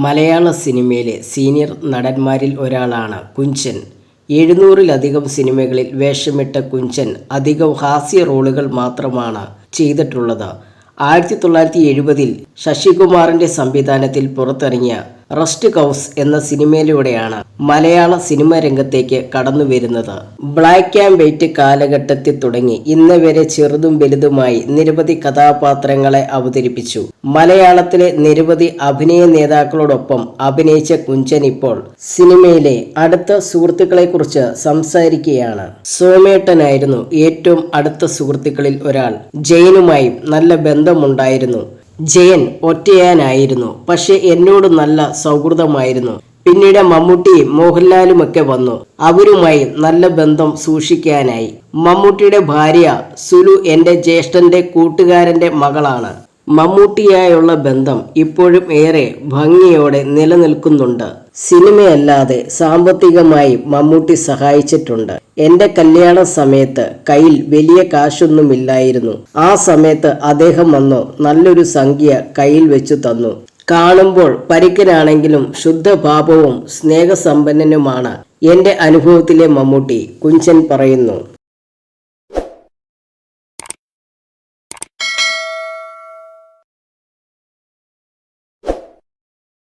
മലയാള സിനിമയിലെ സീനിയർ നടന്മാരിൽ ഒരാളാണ് കുഞ്ചൻ. 700-ലധികം സിനിമകളിൽ വേഷമിട്ട കുഞ്ചൻ അധികം ഹാസ്യ റോളുകൾ മാത്രമാണ് ചെയ്തിട്ടുള്ളത്. 1970-ൽ ശശികുമാറിന്റെ സംവിധാനത്തിൽ പുറത്തിറങ്ങിയ റസ്റ്റ് ഹൗസ് എന്ന സിനിമയിലൂടെയാണ് മലയാള സിനിമാ രംഗത്തേക്ക് കടന്നുവരുന്നത്. ബ്ലാക്ക് ആൻഡ് വൈറ്റ് കാലഘട്ടത്തിൽ തുടങ്ങി ഇന്ന് വരെ ചെറുതും വലുതുമായി നിരവധി കഥാപാത്രങ്ങളെ അവതരിപ്പിച്ചു. മലയാളത്തിലെ നിരവധി അഭിനയ നേതാക്കളോടൊപ്പം അഭിനയിച്ച കുഞ്ചൻ ഇപ്പോൾ സിനിമയിലെ അടുത്ത സുഹൃത്തുക്കളെക്കുറിച്ച് സംസാരിക്കുകയാണ്. സോമേട്ടനായിരുന്നു ഏറ്റവും അടുത്ത സുഹൃത്തുക്കളിൽ ഒരാൾ. ജയനുമായും നല്ല ബന്ധമുണ്ടായിരുന്നു. ജയൻ ഒറ്റയാനായിരുന്നു, പക്ഷെ എന്നോട് നല്ല സൗഹൃദമായിരുന്നു. പിന്നീട് മമ്മൂട്ടിയും മോഹൻലാലുമൊക്കെ വന്നു. അവരുമായി നല്ല ബന്ധം സൂക്ഷിക്കാനായി. മമ്മൂട്ടിയുടെ ഭാര്യ സുലു എൻ്റെ ജ്യേഷ്ഠന്റെ കൂട്ടുകാരന്റെ മകളാണ്. മമ്മൂട്ടിയായുള്ള ബന്ധം ഇപ്പോഴും ഏറെ ഭംഗിയോടെ നിലനിൽക്കുന്നുണ്ട്. സിനിമയല്ലാതെ സാമ്പത്തികമായി മമ്മൂട്ടി സഹായിച്ചിട്ടുണ്ട്. എൻ്റെ കല്യാണ സമയത്ത് കയ്യിൽ വലിയ കാശൊന്നുമില്ലായിരുന്നു. ആ സമയത്ത് അദ്ദേഹം വന്നു നല്ലൊരു സംഖ്യ കയ്യിൽ വെച്ചു തന്നു. കാണുമ്പോൾ പരിക്കനാണെങ്കിലും ശുദ്ധഭാവവും സ്നേഹസമ്പന്നനുമാണ് എൻ്റെ അനുഭവത്തിലെ മമ്മൂട്ടി, കുഞ്ചൻ പറയുന്നു.